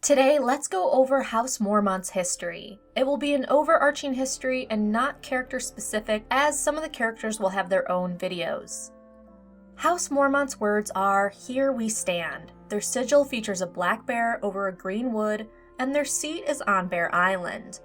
Today, let's go over House Mormont's history. It will be an overarching history and not character-specific, as some of the characters will have their own videos. House Mormont's words are, "Here we stand." Their sigil features a black bear over a green wood, and their seat is on Bear Island.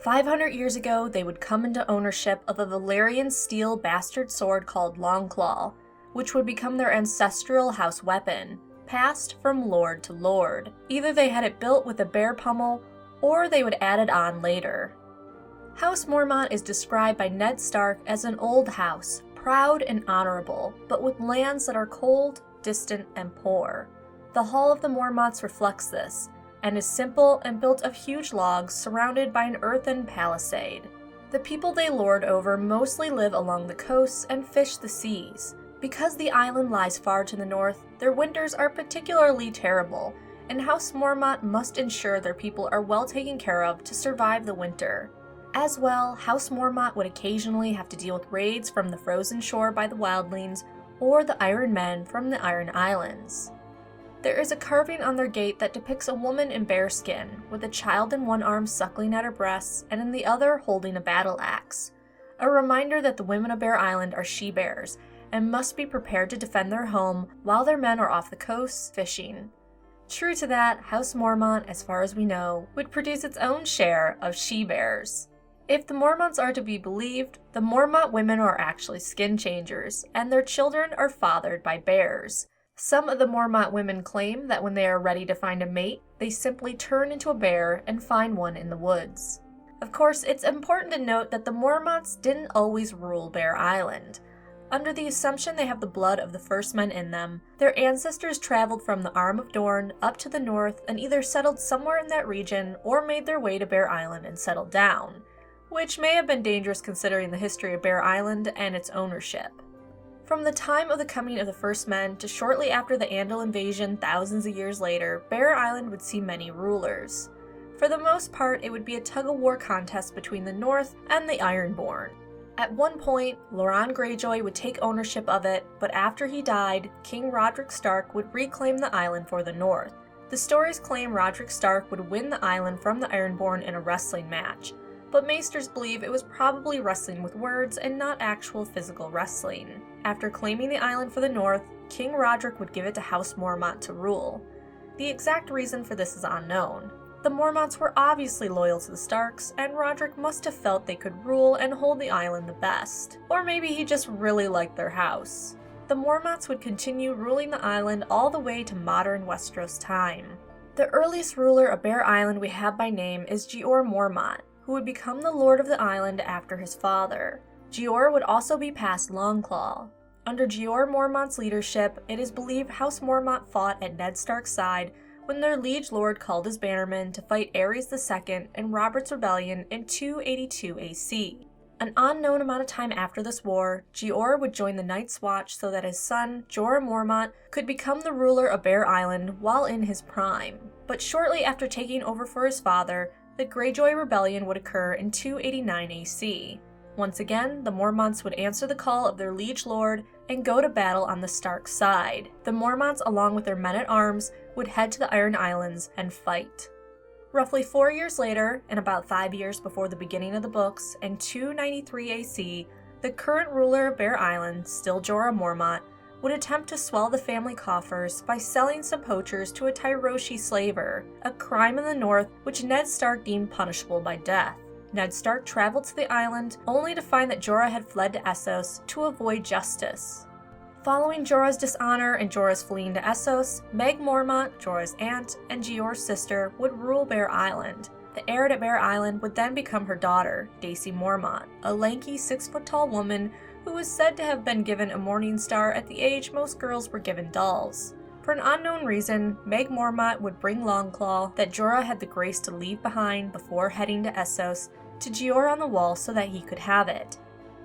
500 years ago, they would come into ownership of a Valyrian steel bastard sword called Longclaw, which would become their ancestral house weapon, passed from lord to lord. Either they had it built with a bear pommel, or they would add it on later. House Mormont is described by Ned Stark as an old house, proud and honorable, but with lands that are cold, distant, and poor. The Hall of the Mormonts reflects this, and is simple and built of huge logs surrounded by an earthen palisade. The people they lord over mostly live along the coasts and fish the seas. Because the island lies far to the north, their winters are particularly terrible, and House Mormont must ensure their people are well taken care of to survive the winter. As well, House Mormont would occasionally have to deal with raids from the frozen shore by the wildlings or the Iron Men from the Iron Islands. There is a carving on their gate that depicts a woman in bearskin, with a child in one arm suckling at her breasts and in the other holding a battle axe. A reminder that the women of Bear Island are she-bears, and must be prepared to defend their home while their men are off the coast fishing. True to that, House Mormont, as far as we know, would produce its own share of she-bears. If the Mormonts are to be believed, the Mormont women are actually skin changers, and their children are fathered by bears. Some of the Mormont women claim that when they are ready to find a mate, they simply turn into a bear and find one in the woods. Of course, it's important to note that the Mormonts didn't always rule Bear Island. Under the assumption they have the blood of the first men in them, their ancestors traveled from the Arm of Dorne up to the north and either settled somewhere in that region or made their way to Bear Island and settled down, which may have been dangerous considering the history of Bear Island and its ownership. From the time of the coming of the first men to shortly after the Andal invasion thousands of years later, Bear Island would see many rulers. For the most part, it would be a tug-of-war contest between the North and the Ironborn. At one point, Loran Greyjoy would take ownership of it, but after he died, King Roderick Stark would reclaim the island for the North. The stories claim Roderick Stark would win the island from the Ironborn in a wrestling match, but maesters believe it was probably wrestling with words and not actual physical wrestling. After claiming the island for the North, King Roderick would give it to House Mormont to rule. The exact reason for this is unknown. The Mormonts were obviously loyal to the Starks, and Roderick must have felt they could rule and hold the island the best. Or maybe he just really liked their house. The Mormonts would continue ruling the island all the way to modern Westeros time. The earliest ruler of Bear Island we have by name is Jeor Mormont, who would become the lord of the island after his father. Jeor would also be past Longclaw. Under Jeor Mormont's leadership, it is believed House Mormont fought at Ned Stark's side when their liege lord called his bannermen to fight Aerys II in Robert's Rebellion in 282 AC. An unknown amount of time after this war, Jeor would join the Night's Watch so that his son, Jorah Mormont, could become the ruler of Bear Island while in his prime. But shortly after taking over for his father, the Greyjoy Rebellion would occur in 289 AC. Once again, the Mormonts would answer the call of their liege lord and go to battle on the Stark side. The Mormonts, along with their men-at-arms, would head to the Iron Islands and fight. Roughly 4 years later, and about 5 years before the beginning of the books, in 293 AC, the current ruler of Bear Island, still Jorah Mormont, would attempt to swell the family coffers by selling some poachers to a Tyroshi slaver, a crime in the north which Ned Stark deemed punishable by death. Ned Stark traveled to the island, only to find that Jorah had fled to Essos to avoid justice. Following Jorah's dishonor and Jorah's fleeing to Essos, Meg Mormont, Jorah's aunt, and Jeor's sister would rule Bear Island. The heir to Bear Island would then become her daughter, Dacy Mormont, a lanky 6-foot-tall woman who was said to have been given a morning star at the age most girls were given dolls. For an unknown reason, Meg Mormont would bring Longclaw that Jorah had the grace to leave behind before heading to Essos to Jeor on the Wall so that he could have it.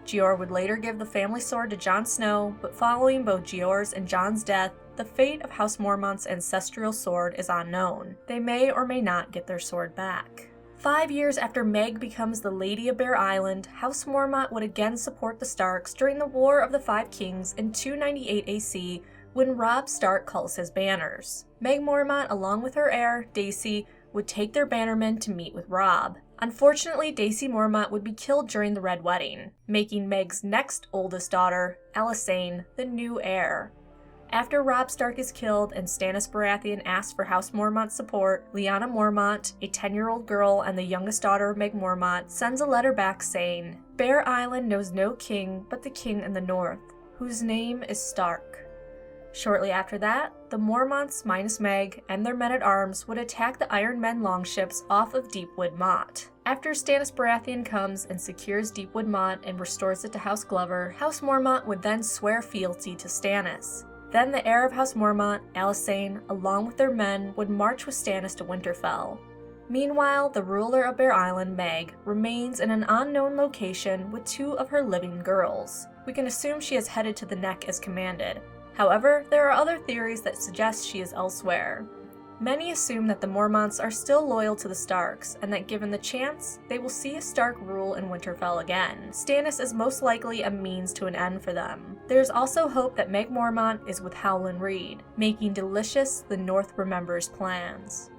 Jeor would later give the family sword to Jon Snow, but following both Jeor's and Jon's death, the fate of House Mormont's ancestral sword is unknown. They may or may not get their sword back. 5 years after Meg becomes the Lady of Bear Island, House Mormont would again support the Starks during the War of the Five Kings in 298 AC when Robb Stark calls his banners. Meg Mormont, along with her heir, Dacey, would take their bannermen to meet with Robb. Unfortunately, Dacey Mormont would be killed during the Red Wedding, making Meg's next oldest daughter, Elisane, the new heir. After Robb Stark is killed and Stannis Baratheon asks for House Mormont's support, Lyanna Mormont, a 10-year-old girl and the youngest daughter of Meg Mormont, sends a letter back saying, "Bear Island knows no king but the king in the north, whose name is Stark." Shortly after that, the Mormonts minus Meg and their men-at-arms would attack the Iron Men longships off of Deepwood Mott. After Stannis Baratheon comes and secures Deepwood Mott and restores it to House Glover, House Mormont would then swear fealty to Stannis. Then the heir of House Mormont, Elisane, along with their men, would march with Stannis to Winterfell. Meanwhile, the ruler of Bear Island, Meg, remains in an unknown location with 2 of her living girls. We can assume she is headed to the Neck as commanded. However, there are other theories that suggest she is elsewhere. Many assume that the Mormonts are still loyal to the Starks, and that given the chance, they will see a Stark rule in Winterfell again. Stannis is most likely a means to an end for them. There is also hope that Meg Mormont is with Howland Reed, making delicious the North Remembers plans.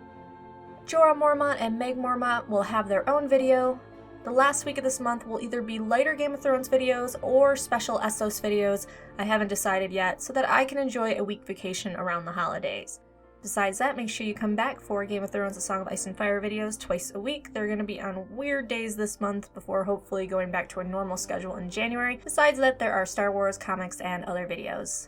Jorah Mormont and Meg Mormont will have their own video. The last week of this month will either be lighter Game of Thrones videos or special Essos videos. I haven't decided yet, so that I can enjoy a week vacation around the holidays. Besides that, make sure you come back for Game of Thrones A Song of Ice and Fire videos twice a week. They're going to be on weird days this month before hopefully going back to a normal schedule in January. Besides that, there are Star Wars, comics, and other videos.